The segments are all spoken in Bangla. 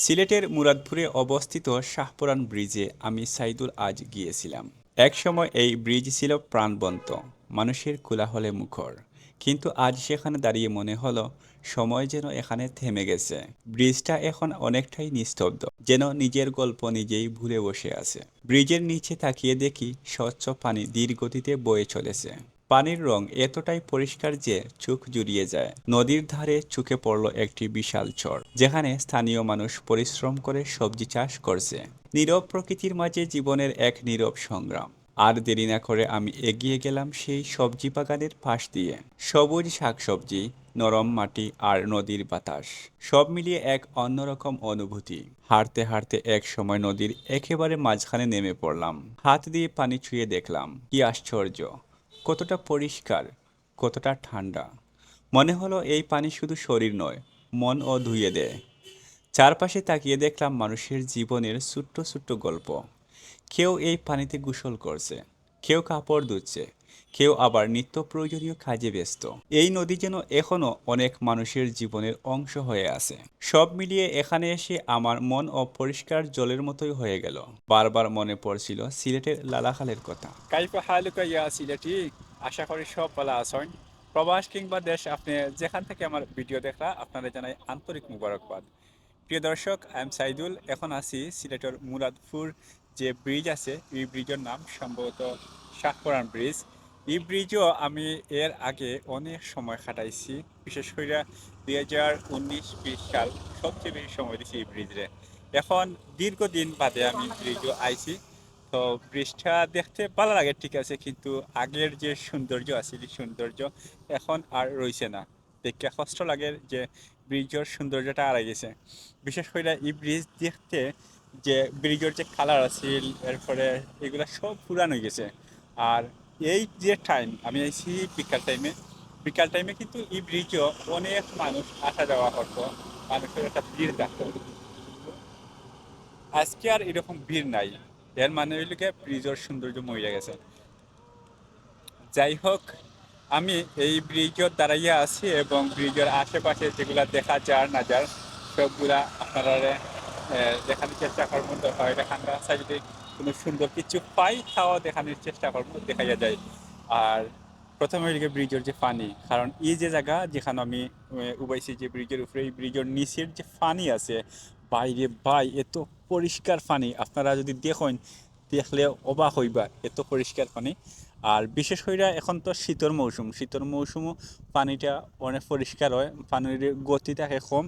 সিলেটের মুরাদপুরে অবস্থিত শাহপরান ব্রিজে আমি সাইদুল আজ গিয়েছিলাম। একসময় এই ব্রিজ ছিল প্রাণবন্ত, মানুষের কোলাহলে মুখর। কিন্তু আজ সেখানে দাঁড়িয়ে মনে হলো সময় যেন এখানে থেমে গেছে। ব্রিজটা এখন অনেকটাই নিস্তব্ধ, যেন নিজের গল্প নিজেই ভুলে বসে আছে। ব্রিজের নিচে তাকিয়ে দেখি স্বচ্ছ পানি ধীর গতিতে বয়ে চলেছে। পানির রং এতটাই পরিষ্কার যে চোখ জুড়িয়ে যায়। নদীর ধারে চোখে পড়ল একটি বিশাল চর, যেখানে স্থানীয় মানুষ পরিশ্রম করে সবজি চাষ করছে। নীরব প্রকৃতির মাঝে জীবনের এক নীরব সংগ্রাম। আর দেরি না করে আমি এগিয়ে গেলাম সেই সবজি বাগানের পাশ দিয়ে। সবুজ শাকসবজি, নরম মাটি আর নদীর বাতাস, সব মিলিয়ে এক অন্যরকম অনুভূতি। হাঁটতে হাঁটতে এক সময় নদীর একেবারে মাঝখানে নেমে পড়লাম। হাত দিয়ে পানি ছুঁয়ে দেখলাম, কি আশ্চর্য! কতটা পরিষ্কার, কতটা ঠান্ডা! মনে হলো এই পানি শুধু শরীর নয়, মনও ধুইয়ে দেয়। চারপাশে তাকিয়ে দেখলাম মানুষের জীবনের ছোট্ট ছোট্ট গল্প। কেউ এই পানিতে গোসল করছে, কেউ কাপড় ধুচ্ছে, কেউ আবার নিত্য প্রয়োজনীয় কাজে ব্যস্ত। এই নদী যেন এখনো অনেক মানুষের জীবনের অংশ হয়ে আছে। সব মিলিয়ে এখানে এসে আমার মন অপরিষ্কার জলের মতোই হয়ে গেল। বারবার মনে পড়ছিল সিলেটের লালাখালের কথা। কাইফা হালুকা ইয়া সিলেটি, আশা করি সব ভালো আছেন। প্রবাস কিংবা দেশ, আপনি যেখান থেকে আমার ভিডিও দেখা, আপনারা জানাই আন্তরিক মুবারকবাদ। প্রিয় দর্শক, আই এম সাইদুল। এখন আছি সিলেটের মুরাদপুর যে ব্রিজ আছে, এই ব্রিজের নাম সম্ভবত শাহপরান ব্রিজ। এই ব্রিজও আমি এর আগে অনেক সময় কাটাইছি, বিশেষ করে 2019-20 সাল সবচেয়ে বেশি সময় দিয়েছি এই ব্রিজে। এখন দীর্ঘদিন বাদে আমি ব্রিজও আইছি। তো ব্রিজটা দেখতে ভালো লাগে, ঠিক আছে, কিন্তু আগের যে সৌন্দর্য আছে, এই সৌন্দর্য এখন আর রয়েছে না। দেখতে কষ্ট লাগে যে ব্রিজের সৌন্দর্যটা হারাই গেছে। বিশেষ করে এই ব্রিজ দেখতে, যে ব্রিজের যে কালার আছে, এরপরে এগুলো সব পুরান হয়ে গেছে। আর এই যে টাইম আমি আইছি বিকাল টাইমে, বিকাল টাইমে কিন্তু এই ব্রিজও অনেক মানুষ আসা যাওয়া করতো, মানুষের একটা ভিড় থাকতো। আজকে আর এরকম ভিড় নাই। এর মানে হইল গিয়ে ব্রিজের সৌন্দর্য মরে গেছে। যাই হোক, আমি এই ব্রিজের দাঁড়াইয়া আছি এবং ব্রিজের আশেপাশে যেগুলা দেখা যায় না যায় সবগুলা আপনারা দেখানোর চেষ্টা করবো। হয় দেখানটা যদি কোনো সুন্দর কিছু পাই, তাও দেখানোর চেষ্টা করবো, দেখাইয়া যায়। আর প্রথমে হইলে ব্রিজের যে পানি, কারণ এই যে জায়গা যেখানে আমি উবাইছি, যে ব্রিজের উপরে, এই ব্রিজের নিচের যে পানি আছে, বাইরে ভাই এত পরিষ্কার পানি, আপনারা যদি দেখেন দেখলে অবাক হইবা, এত পরিষ্কার পানি। আর বিশেষ করে এখন তো শীতর মৌসুম, শীতর মৌসুমও পানিটা অনেক পরিষ্কার হয়, পানির গতি থাকে কম।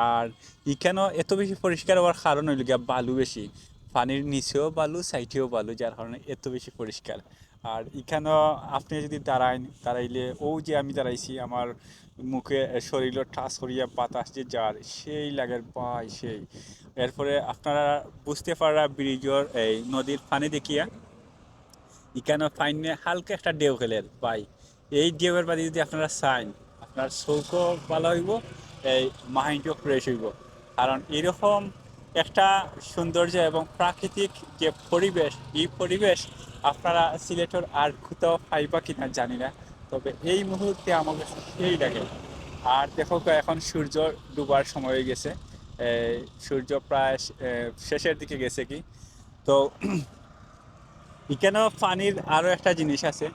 আর এখানেও এত বেশি পরিষ্কার হওয়ার কারণ হইল গিয়া বালু বেশি, পানির নিচেও বালু, সাইডেও বালু, যার কারণে এত বেশি পরিষ্কার। আর এখানেও আপনি যদি দাঁড়াইলে, ও যে আমি দাঁড়াইছি, আমার মুখে শরীরে টাচ করিয়া বাতাস যে যার সেই লাগে পাই সেই। এরপরে আপনারা বুঝতে পারা ব্রিজের এই নদীর পানি দেখিয়া, এখানে ফাইনে হালকা একটা ঢেউ খেলেন ভাই। এই ঢেউয়ের বাদে যদি আপনারা চান, আপনার চৌকও ভালো হইব, এই মাইন্ডও ফ্রেশ হইব। কারণ এরকম একটা সৌন্দর্য এবং প্রাকৃতিক যে পরিবেশ, এই পরিবেশ আপনারা সিলেটের আর কোথাও পাইবা কিনা জানি না, তবে এই মুহূর্তে আমাকে সেই লাগে। আর দেখো এখন সূর্য ডুবার সময় হয়ে গেছে, সূর্য প্রায় শেষের দিকে গেছে কি। তো এখানেও পানির আরো একটা জিনিস আছে,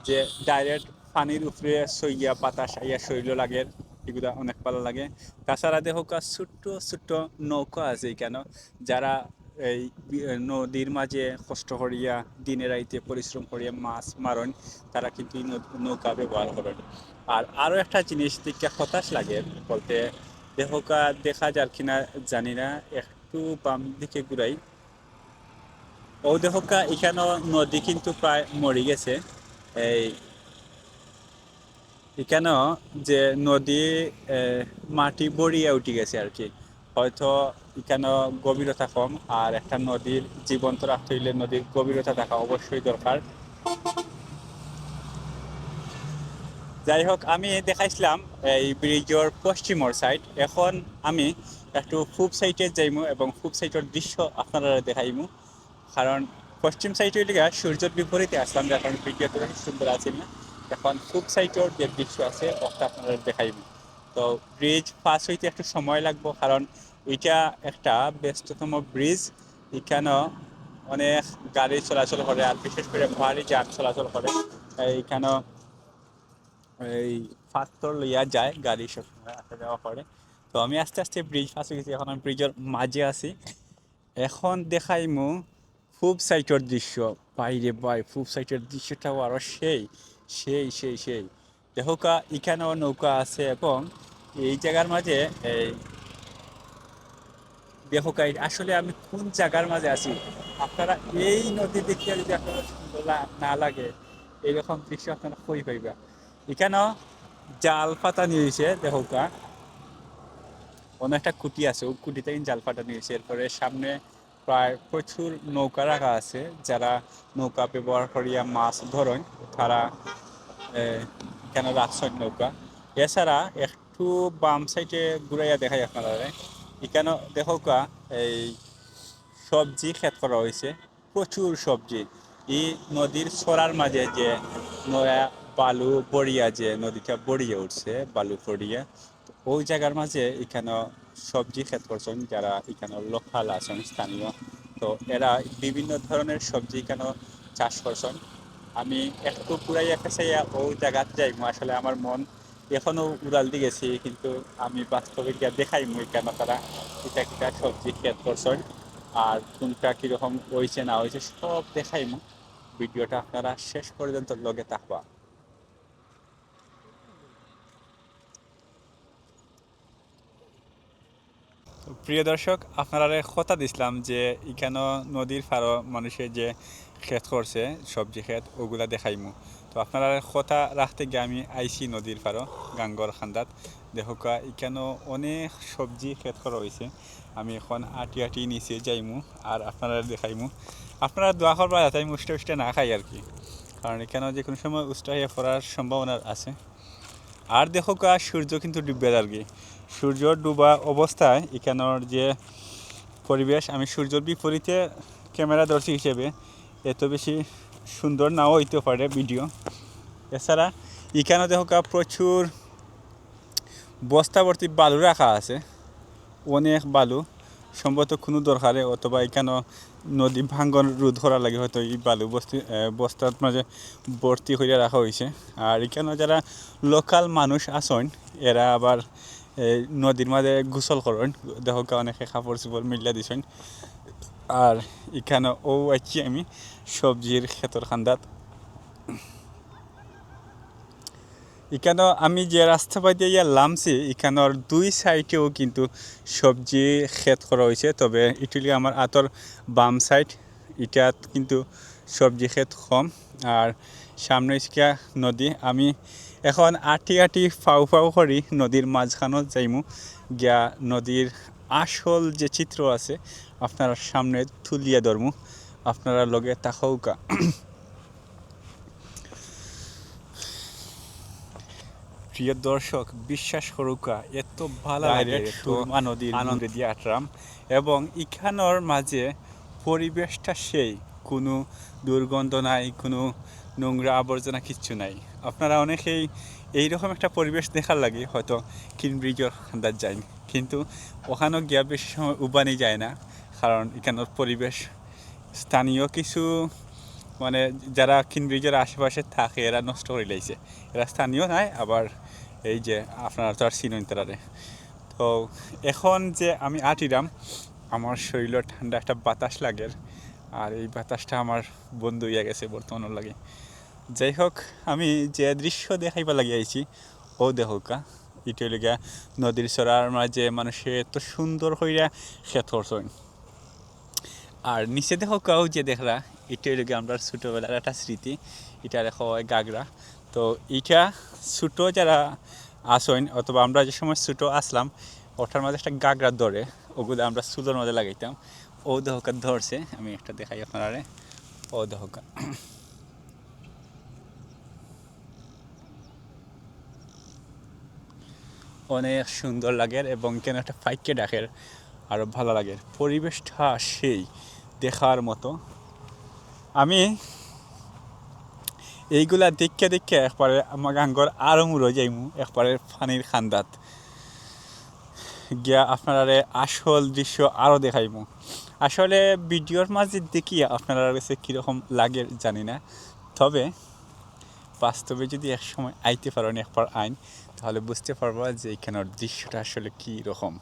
যে ডাইরেক্ট পানির উপরে সইয়া বাতাস আইয়া শৈল লাগে, এগুলা অনেক ভালো লাগে। তাছাড়া দেখো ছোট্ট ছোট্ট নৌকা আছে এখানে, যারা এই নদীর মাঝে কষ্ট করিয়া দিনে রাইতে পরিশ্রম করিয়া মাছ মারেন, তারা কিন্তু এই নৌকা ব্যবহার করেন। আর আরো একটা জিনিস দেখতে হতাশ লাগে বলতে, দেখো দেখা যার কিনা জানি না, একটু বাম দিকে ঘুরাই, ও দেখা এখানেও নদী কিন্তু প্রায় মরে গেছে। এই এখানেও যে নদী মাটি বড়িয়ে উঠে গেছে আর কি। হয়তো এখানেও গভীরতা কম, আর একটা নদীর জীবন্ত রাখতে হইলে নদীর গভীরতা থাকা অবশ্যই দরকার। যাই হোক, আমি দেখাইছিলাম এই ব্রিজের পশ্চিমর সাইড, এখন আমি একটু পূব সাইডে যাইমু এবং পূব সাইডের দৃশ্য আপনারা দেখাইমু। কারণ পশ্চিম সাইডে লিগা সূর্যের বিপরীতে আসলাম, যার কারণে ভিডিওটা বেশি সুন্দর আছে না। এখন পূব সাইডের যে দৃশ্য আছে ওটা আপনারা দেখাইমু। তো ব্রিজ পাস হইতে একটু সময় লাগবে, কারণ এটা একটা ব্যস্ততম ব্রিজ। এখানে অনেক গাড়ি চলাচল করে, আর বিশেষ করে ভারী যান চলাচল করে। এইখানে এই পাথর লইয়া যায়, গাড়ি সবসময় আসা যাওয়া করে। তো আমি আস্তে আস্তে ব্রিজ ফাঁসে গেছি, এখন আমি ব্রিজের মাঝে আছি। এখন দেখাইমু ফুব সাইটের দৃশ্য। বাইরে বাই, ফুব সাইটের দৃশ্যটাও আরো সেই সেই সেই সেই দেখোকা, এখানেও নৌকা আছে। এবং এই জায়গার মাঝে এই দেখোকা, আসলে আমি কোন জায়গার মাঝে আছি। আপনারা এই নদী দেখিয়ে যদি আপনারা সুন্দর না লাগে, এইরকম দৃশ্য আপনারা কই পাইবা। এখানেও জাল পাতা নিয়েছে দেখোকা, কোনো একটা কুটি আছে, ওই কুটিতে জাল পাতা নিয়েছে। এরপরে সামনে প্রায় প্রচুর নৌকা রাখা আছে। যারা নৌকা ব্যবহার করিয়া মাছ ধরেন, তারা কেন রাখছেন নৌকা। এছাড়া একটু বাম সাইডে ঘুরাইয়া দেখাই আপনারা, এখানে দেখোকা এই সবজি ক্ষেত করা হয়েছে, প্রচুর সবজি। এই নদীর ছড়ার মাঝে যে নয়া বালু বড়িয়া, যে নদীটা বড়িয়ে উঠছে বালু পড়িয়া, ওই জায়গার মাঝে এখানে সবজি ক্ষেত করছেন যারা এখানে লোকাল আছেন, স্থানীয়। তো এরা বিভিন্ন ধরনের সবজি এখানে চাষ করছেন। আমি একটু পুরাইয়া কাছাইয়া ওই জায়গাতে যাইমু। আসলে আমার মন এখনো উড়াল দিয়ে গেছি, কিন্তু আমি বাস্তবে গিয়া দেখাইমু কেন তারা এটা কিটা সবজি ক্ষেত করছেন, আর কোনটা কিরকম হয়েছে না হয়েছে সব দেখাইমু। ভিডিওটা আপনারা শেষ পর্যন্ত লগে থাকবা। প্রিয় দর্শক, আপনারা কথা দিছিলাম যে এখানে নদীর পাড়ও মানুষের যে ক্ষেত করছে, সবজি ক্ষেত, ওগুলা দেখাইমু। তো আপনারা কথা রাখতে গিয়ে আমি আইসি নদীর পাড়ও, গাঙ্গর খান্দাত। দেখোকা এখানেও অনেক সবজি ক্ষেত করা হয়েছে। আমি এখন আটি আটি নিচে যাইমু আর আপনারা দেখাইমু। আপনারা দোয়া করবা যাতে আমি উষ্টা উষ্টা না খাই আর কি, কারণ এখানেও যে কোনো সময় উষ্টা হয়ে পড়ার সম্ভাবনা আছে। আর দেখোকা সূর্য কিন্তু ডুববে আর কি। সূর্য ডুবা অবস্থায় এখানের যে পরিবেশ, আমি সূর্যর বিপরীতে ক্যামেরা ধরছি হিসেবে এত বেশি সুন্দর নাও হইতে পারে ভিডিও। এছাড়া এখানে দেখো প্রচুর বস্তা ভর্তি বালু রাখা আছে, অনেক বালু। সম্ভবত কোনো দরকারে, অথবা এখানে নদী ভাঙ্গন রোধ করার লাগে হয়তো এই বালু বস্তার মাঝে ভর্তি করে রাখা হয়েছে। আর এখানে যারা লোকাল মানুষ আসেন, এরা আবার এই নদীর মাঝে গোসল করেন। দেখো অনেকে কাপড় চোপড় মিল্লা দিছেন। আর এখানে ও আছি আমি সবজির ক্ষেতর খান্দাত। এখানে আমি যে রাস্তা পাই দিয়ে লামছি, এখানের দুই সাইডেও কিন্তু সবজি ক্ষেত করা হয়েছে। তবে এটি আমার আতর বাম সাইড, এটাত কিন্তু সবজি ক্ষেত কম। আর সামনে ইসকা নদী। আমি এখন আটি আটি ফাউ ফাউ করি নদীর মাঝখানো যাইমু, গিয়া নদীর আসল যে চিত্র আছে আপনারা সামনে তুলিয়া ধরমু, আপনারা লগে তাকাউকা। প্রিয় দর্শক, বিশ্বাস করুকা এত ভালো লাগে, সুরমা নদীর আনন্দে দিয়ে আটরাম। এবং এখানোর মাঝে পরিবেশটা সেই, কোনো দুর্গন্ধ নাই, কোনো নোংরা আবর্জনা কিচ্ছু নাই। আপনারা অনেকেই এইরকম একটা পরিবেশ দেখার লাগে হয়তো কিনব্রিজের আন্দাজ যায়, কিন্তু ওখানেও গিয়া বেশি সময় উবানি যায় না, কারণ এখানের পরিবেশ স্থানীয় কিছু মানে যারা কিনব্রিজের আশেপাশে থাকে এরা নষ্ট করে লাইছে। এরা স্থানীয় নাই, আবার এই যে আপনারা তো আর চিনেন তারারে। তো এখন যে আমি আটিরাম, আমার শরীরে ঠান্ডা একটা বাতাস লাগে, আর এই বাতাসটা আমার বন্ধু হইয়া গেছে বর্তমানে লাগে। যাই হোক, আমি যে দৃশ্য দেখাইবা লাগি আইছি, ও দেখোকা এটা লেগা নদীর চড়ার মাঝে মানুষে এত সুন্দর হইয়া ক্ষেত করছেন। আর নিচে দেখো কাউ যে দেখলা, এটা লেগে আমরা ছোটোবেলার একটা স্মৃতি, এটা দেখো গাগরা। তো এইটা ছোটো যারা আসেন, অথবা আমরা যে সময় ছোটো আসলাম, ওঠার মাঝে একটা গাগরা ধরে, ওগুলো আমরা চুলোর মাঝে লাগাইতাম। ও দেহকা ধরছে, আমি একটা দেখাই আপনারা। ও দেহকা অনেক সুন্দর লাগে, এবং কেন একটা ফাইককে ডাকের আরও ভালো লাগে। পরিবেশটা সেই দেখার মতো। আমি এইগুলা দেখে দেখে একবারে আমার গাঙ্গর আরও মুড়ো যাইমু একবারে পানির খান্দাত। গিয়া আপনারা আসল দৃশ্য আরও দেখাইমু। আসলে ভিডিওর মাঝে দেখি আপনারা কাছে কীরকম লাগে জানি না, তবে বাস্তবে যদি এক সময় আইতে পারেন একবার আইন, তাহলে বুঝতে পারবা যে এখানের দৃশ্যটা আসলে কী রকম।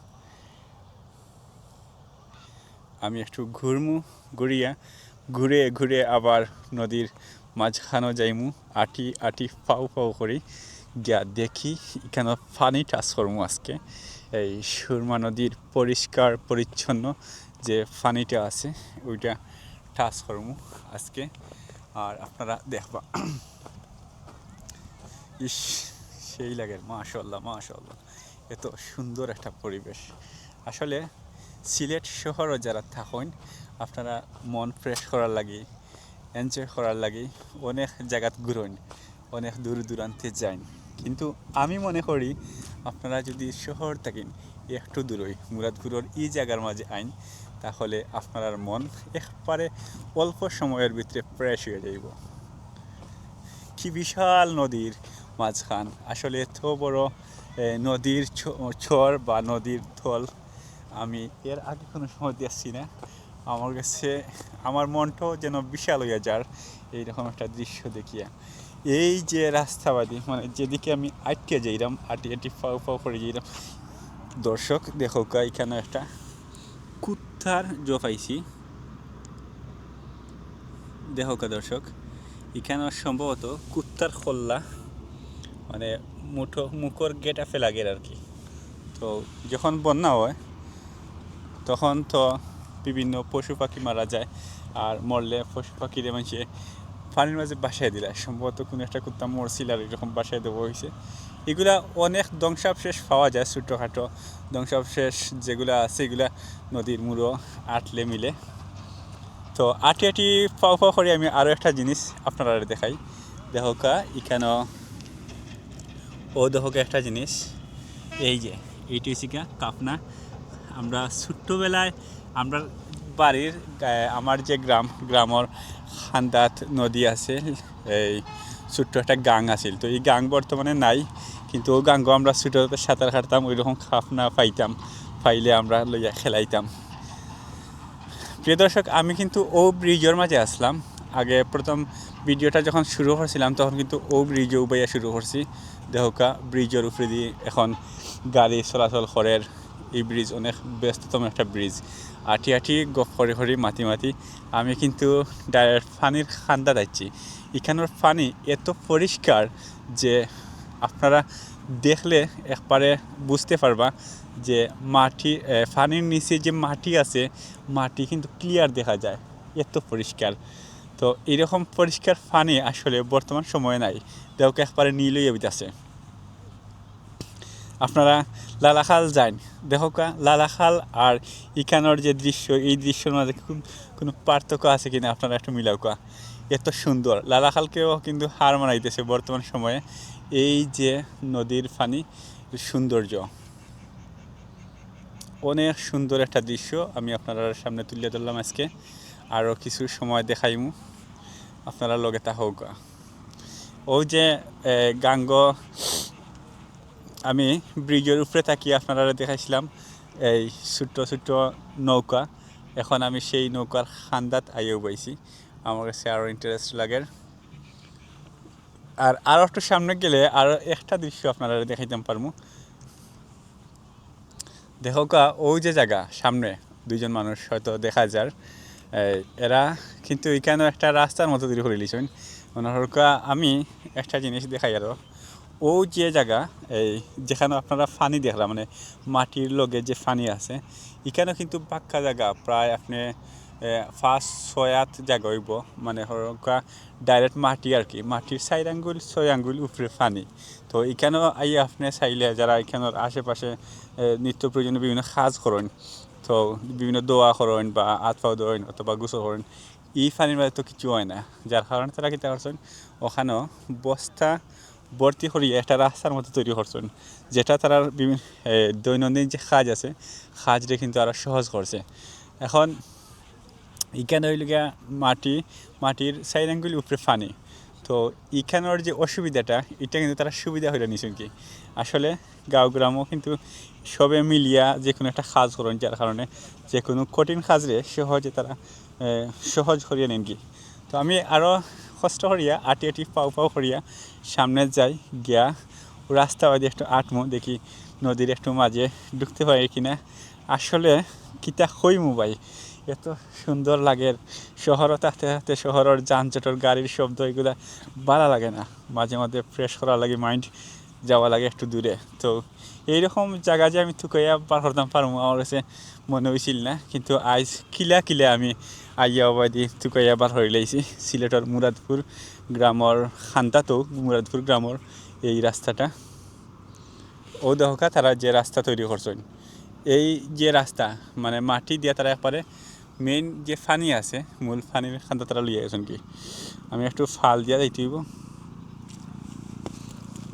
আমি একটু ঘুরে ঘুরে আবার নদীর মাঝখানো যাইমু, আটি আটি ফাউ ফাউ করি গিয়া দেখি এখানে পানি টাচ করমু আজকে। এই সুরমা নদীর পরিষ্কার পরিচ্ছন্ন যে পানিটা আছে ওইটা টাচ করমু আজকে, আর আপনারা দেখবা। ইস, সেই লাগে, মাশাআল্লাহ মাশাআল্লাহ, এত সুন্দর একটা পরিবেশ। আসলে সিলেট শহরও যারা থাকেন, আপনারা মন ফ্রেশ করার লাগি, এনজয় করার লাগি অনেক জায়গাত ঘুরেন, অনেক দূর দূরান্তে যান, কিন্তু আমি মনে করি আপনারা যদি শহর থাকেন একটু দূরই মুরাদপুরের এই জায়গার মাঝে আইন, তাহলে আপনার মন একবারে অল্প সময়ের ভিতরে ফ্রেশ হয়ে যাইব। কি বিশাল নদীর মাঝখান, আসলে এত বড় নদীর চর বা নদীর থল আমি এর আগে কোনো সময় দেখছি না। আমার কাছে আমার মনটাও যেন বিশাল হইয়া যার এইরকম একটা দৃশ্য দেখিয়া। এই যে রাস্তাবাদী, মানে যেদিকে আমি আটকে যাইলাম, আটি আটি ফাউ ফাউ করে যাইলাম, দর্শক দেখো এখানে একটা কুত্তার জোফাইছি, দেখো দর্শক এখানে সম্ভবত কুত্তার খোল্লা, মানে মুখর গেটাফে লাগে আর কি। তো যখন বন্যা হয় তখন তো বিভিন্ন পশু পাখি মারা যায়, আর মরলে পশু পাখিরে মানুষে পানির মাঝে বাসায় দিলে, সম্ভবত কোনো একটা কুত্তা মরছিল আর এরকম বাসায় দেওয়া হয়েছে। এগুলা অনেক ধ্বংসাবশেষ পাওয়া যায়, ছোটোখাটো ধ্বংসাবশেষ যেগুলো আছে এগুলা নদীর মুড়ো আটলে মিলে। তো আটি আটি পাও পাও করে আমি আরও একটা জিনিস আপনারা দেখাই, দেখোকা এখানে ও দেখোকা একটা জিনিস, এই যে এইটি হচ্ছে কাপনা। আমরা ছোট্টবেলায় আমরা বাড়ির আমার যে গ্রামের খান্দাত নদী আছে, এই ছোট্ট একটা গাং আছিল, তো এই গাং বর্তমানে নাই, কিন্তু ও গাঙ্গও আমরা ছোটোতে সাঁতার কাটতাম, ওই রকম খাপনা পাইলে আমরা লইয়া খেলাইতাম। প্রিয় দর্শক, আমি কিন্তু ও ব্রিজের মাঝে আসলাম। আগে প্রথম ভিডিওটা যখন শুরু করছিলাম তখন কিন্তু ও ব্রিজে উবাইয়া শুরু করছি, দেহকা ব্রিজের উপরে দিয়ে এখন গাড়ি চলাচল করার এই ব্রিজ অনেক ব্যস্ততম একটা ব্রিজ। আটি আটি গপ করে মাতি আমি কিন্তু ডাইরেক্ট পানির খান্দা যাচ্ছি। এখানের পানি এত পরিষ্কার যে আপনারা দেখলে একবারে বুঝতে পারবা যে মাটি, পানির নিচে যে মাটি আছে, মাটি কিন্তু ক্লিয়ার দেখা যায়, এত পরিষ্কার। তো এরকম পরিষ্কার পানি আসলে বর্তমান সময়ে নাই, দেওকে একবারে নীল হয়ে আছে। আপনারা লালাখাল যান, দেখোকা লালাখাল আর এখানের যে দৃশ্য, এই দৃশ্যের মাঝে কোনো পার্থক্য আছে কিনা আপনারা একটু মিলাওকা। এত সুন্দর, লালাখালকেও কিন্তু হার মানাইতেছে বর্তমান সময়ে এই যে নদীর পানি সৌন্দর্য। অনেক সুন্দর একটা দৃশ্য আমি আপনার সামনে তুলে ধরলাম আজকে, আরও কিছু সময় দেখাইমু আপনারা লগে তা হোক। ওই যে গাঙ্গ আমি ব্রিজের উপরে তাকিয়ে আপনারা দেখাইছিলাম এই ছোট্ট ছোট্ট নৌকা, এখন আমি সেই নৌকার খান্দাত আইয়েও পাইছি, আমার কাছে আরও ইন্টারেস্ট লাগে। আর আরও একটু সামনে গেলে আরও একটা দৃশ্য আপনারা দেখাইতাম পারবো। দেখোকা ওই যে জায়গা সামনে দুইজন মানুষ হয়তো দেখা যার, এরা কিন্তু এখানেও একটা রাস্তার মতো তৈরি করে লিছেন। মনে হরকা আমি একটা জিনিস দেখাই, আরও ও যে জায়গা এই যেখানে আপনারা পানি দেখলাম, মানে মাটির লগে যে পানি আছে, এখানেও কিন্তু পাক্কা জায়গা প্রায় আপনি 5-6 জায়গা হইব, মানে হরকা ডাইরেক্ট মাটি আর কি, মাটির 4 আঙ্গুল 6 আঙ্গুল উপরে পানি। তো এখানেও আই আপনি চাইলে যারা এখানের আশেপাশে নিত্য প্রয়োজনীয় বিভিন্ন কাজ করেন, তো বিভিন্ন দোয়া করেন বা হাত পাও ধরেন অথবা গোসল করেন, এই পানির মাঝে তো কিছু হয় না, যার কারণে তারা কীটা করছেন ওখানেও বস্তা ভর্তি করিয়ে একটা রাস্তার মতো তৈরি করছেন, যেটা তারা বিভিন্ন দৈনন্দিন যে কাজ আছে কাজটা কিন্তু আরও সহজ করছে। এখন এখানে হইল গিয়া মাটির 4 আঙ্গুল উপরে পানি, তো তো এখানের যে অসুবিধাটা এটা কিন্তু তারা সুবিধা হইলে নিছেন কি আসলে গাঁও গ্রামও কিন্তু সবে মিলিয়া যে কোনো একটা কাজ করেন যার কারণে যে কোনো কঠিন কাজরে সহজে তারা সহজ করিয়া নেন কি তো আমি আরও কষ্ট করিয়া আটি আটি পাও পাও করিয়া সামনে যাই গিয়া রাস্তা বাদে একটু আটমো দেখি নদীর একটু মাঝে ঢুকতে পারি কিনা আসলে কিতা কইমু ভাই এত সুন্দর লাগে শহরও থাকতে থাকতে শহরের যানজটের গাড়ির শব্দ এগুলা ভালো লাগে না মাঝে মধ্যে ফ্রেশ করা লাগে মাইন্ড যাওয়া লাগে একটু দূরে তো এইরকম জায়গা যে আমি থুকাইয়া পার করতাম পারবো আমার কাছে মনে হয়েছিল না কিন্তু আজ কিলা কিলা আমি আইয়া অবাদি থুকাইয়া বার হয়ে লাইছি সিলেটের মুরাদপুর গ্রামের খান্তাতো মুরাদপুর গ্রামের এই রাস্তাটা ও দহকা তারা যে রাস্তা তৈরি করছেন এই যে রাস্তা মানে মাটি দিয়ে তারা একবারে মেইন যে ফানি আছে মূল ফানির খান্তা তারা লিয়ে গেছেন কি আমি একটু ফাল দিয়া যাইতে হইব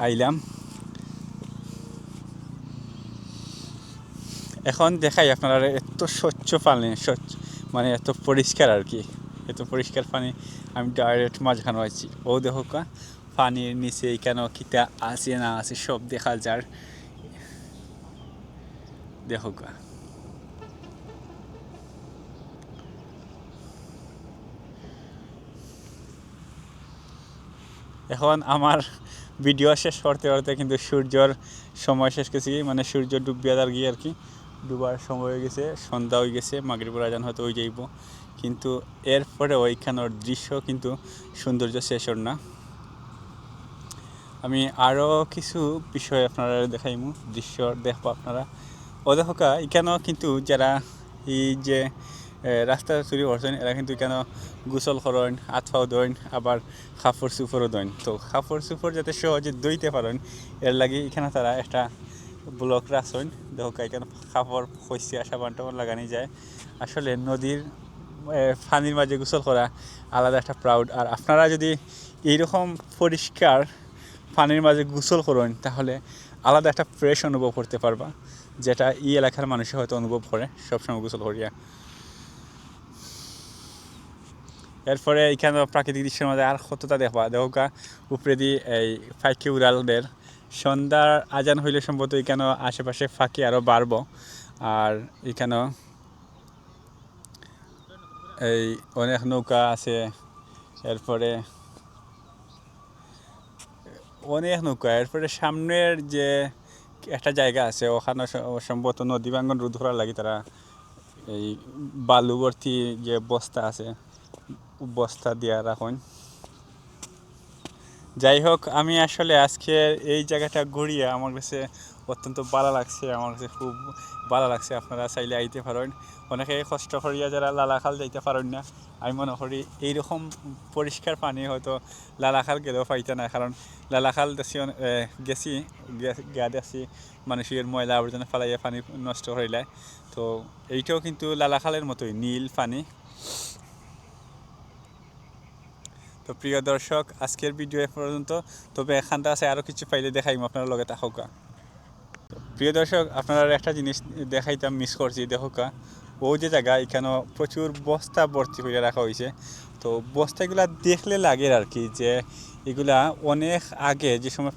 আইলাম এখন দেখাই আপনারা এত স্বচ্ছ পানি স্বচ্ছ মানে এত পরিষ্কার আর কি এত পরিষ্কার পানি আমি ডাইরেক্ট মাঝখানে আছি ও দেখোকা পানির নিচে কেন কিতা আছে না আছে সব দেখা যার দেখোকা এখন আমার ভিডিও শেষ করতে করতে কিন্তু সূর্যর সময় শেষ গেছে কি মানে সূর্য ডুবিয়া দাঁড় গিয়ে আর কি ডুবার সময় হয়ে গেছে সন্ধ্যা হয়ে গেছে মাগরিবের আজান হয়তো হয়ে যাইব কিন্তু এরপরে ওইখানের দৃশ্য কিন্তু সৌন্দর্য শেষ না আমি আরও কিছু বিষয় আপনারা দেখাইমু দৃশ্য দেখবো আপনারা ও দেখা এখানেও কিন্তু যারা এই যে রাস্তা তৈরি করছেন এরা কিন্তু এখানে গোসল করেন আতফাও দইন আবার কাপড় চুপড়ও দইন তো কাপড় চুপড় যাতে সহজে দইতে পারেন এর লাগে এখানে তারা একটা ব্লক রাখছেন দেখা এখানে কাপড় খসিয়া সাবান টাবান লাগানি যায় আসলে নদীর পানির মাঝে গোসল করা আলাদা একটা প্রাউড আর আপনারা যদি এইরকম পরিষ্কার পানির মাঝে গোসল করেন তাহলে আলাদা একটা ফ্রেশ অনুভব করতে পারবা যেটা এই এলাকার মানুষে হয়তো অনুভব করে সবসময় গোসল করিয়া এরপরে এখানে প্রাকৃতিক দৃশ্যের মধ্যে আর কতটা দেখবা দেখা উপরে দিয়ে এই ফাঁকি উড়ালদের সন্ধ্যার আজান হইলে সম্ভবত এখানে আশেপাশে ফাঁকি আরও বাড়ব আর এখানেও এই অনেক নৌকা আছে এরপরে অনেক নৌকা এরপরে সামনের যে একটা জায়গা আছে ওখানে সম্ভবত নদী ভাঙ্গন রোধ করার লাগে তারা এই বালুবর্তী যে বস্তা আছে বস্তা দিয়া রাখুন যাই হোক আমি আসলে আজকে এই জায়গাটা ঘুরিয়ে আমার কাছে অত্যন্ত ভালো লাগছে আমার কাছে খুব ভালো লাগছে আপনারা চাইলে আইতে পারেন অনেকে কষ্ট করিয়া যারা লালাখাল যাইতে পারেন না আমি মনে করি এইরকম পরিষ্কার পানি হয়তো লালাখাল গেলেও পাইতে না কারণ লালাখাল গেছি গিয়া দেখছি মানুষের ময়লা আবর্জনা ফেলাইয়া পানি নষ্ট করিলে তো এইটাও কিন্তু লালাখালের মতোই নীল পানি তো প্রিয় দর্শক আজকের ভিডিও এ পর্যন্ত তবে এখানটা আছে আরও কিছু পাইলে দেখাইম আপনারা লগে থাকা প্রিয় দর্শক আপনারা একটা জিনিস দেখাইতাম মিস করছি দেখা ও যে জায়গা এখানে প্রচুর বস্তা ভর্তি করে রাখা হয়েছে তো বস্তাগুলা দেখলে লাগে আর কি যে এগুলা অনেক আগে যে সময়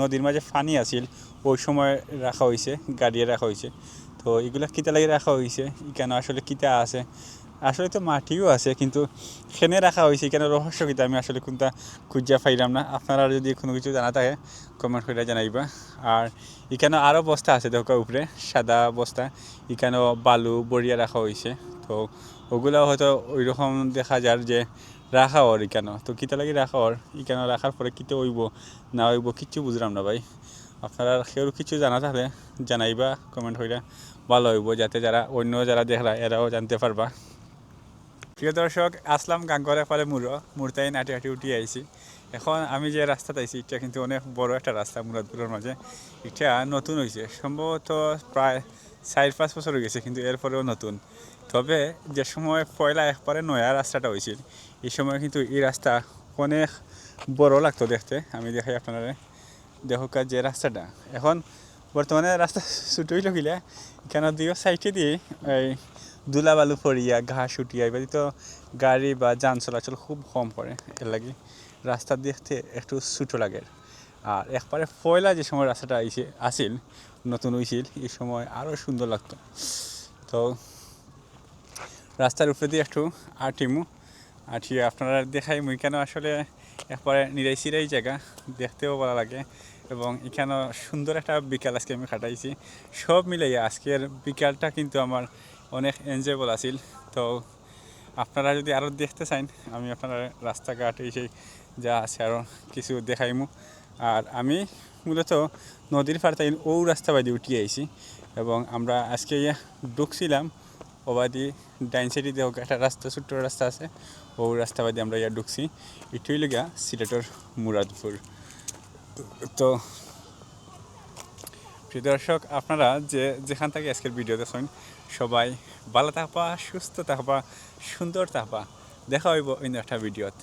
নদীর মাঝে পানি আছিল ওই সময় রাখা হয়েছে গাড়িয়ে রাখা হয়েছে তো এগুলা কিতা লাগে রাখা হয়েছে এখানে আসলে কিতা আছে আসলে তো মাটিও আছে কিন্তু খেনে রাখা হয়েছে এখানে রহস্য কিতা আমি আসলে কোনটা খুঁজা পাইলাম না আপনারা যদি কোনো কিছু জানা থাকে কমেন্ট করে জানাইবা আর এখানে আরও বস্তা আছে দেখা উপরে সাদা বস্তা এখানেও বালু বড়িয়া রাখা হয়েছে তো ওগুলাও হয়তো ওই রকম দেখা যার যে রাখা ওর এখানে তো কিতা লাগে রাখা ওর এখানে রাখার পরে কিতে হইব না হইব কিচ্ছু বুঝলাম না ভাই আপনারা কেউ কিছু জানা থাকলে জানাইবা কমেন্ট করে ভালো হইব যাতে যারা অন্য যারা দেখলা এরাও জানতে পারবা প্রিয় দর্শক আসলাম গাঙ্গরে ফলে মুরতাই নাটি হাঁটি উঠি আইছি এখন আমি যে রাস্তাতে আইছি এটা কিন্তু অনেক বড় একটা রাস্তা মুরাদপুরের মাঝে এটা নতুন হয়েছে সম্ভবত প্রায় 4-5 বছর হয়ে গেছে কিন্তু এরপরেও নতুন তবে যে সময় পয়লা একবারে নয়া রাস্তাটা হয়েছিল এই সময় কিন্তু এই রাস্তা অনেক বড় লাগতো দেখতে আমি দেখাই আপনারা দেখো যে রাস্তাটা এখন বর্তমানে রাস্তা ছোট হইল গিলা এখানে দিও সাইডে দিয়ে এই দুলা বালু পড়িয়া ঘাস উঠিয়া এবার তো গাড়ি বা যান চলাচল খুব কম করে এর লাগে রাস্তা দেখতে একটু ছোটো লাগে। আর একবারে পয়লা যে সময় রাস্তাটা আসিল নতুন হয়েছিল এই সময় আরও সুন্দর লাগতো। তো রাস্তার উপরে দিয়ে একটু আঠিয়ে আপনারা দেখাই মুই কেন আসলে একবারে নিরাই জায়গা, দেখতেও ভালো লাগে এবং এখানেও সুন্দর একটা বিকাল আজকে আমি কাটাইছি। সব মিলাইয়া আজকের বিকালটা কিন্তু আমার অনেক এনজয়েবল আছিল। তো আপনারা যদি আরও দেখতে চান আমি আপনারা রাস্তাঘাট সেই যা আছে আরও কিছু দেখাইমু। আর আমি মূলত নদীর পাড় তাই ও রাস্তা বাদি উঠিয়ে আইছি এবং আমরা আজকে ঢুকছিলাম ওবাদি ডাইন সাইডে দিয়ে একটা রাস্তা ছোট্ট রাস্তা আছে, ও রাস্তা বাদি আমরা ঢুকছি। এটুই লগা সিলেটের মুরাদপুর। তো প্রিয় দর্শক, আপনারা যেখান থেকে আজকের ভিডিও দেখেন সবাই ভালো থাকবা, সুস্থ থাকবা, সুন্দর থাকবা। দেখা হইব অন্য একটা ভিডিওত।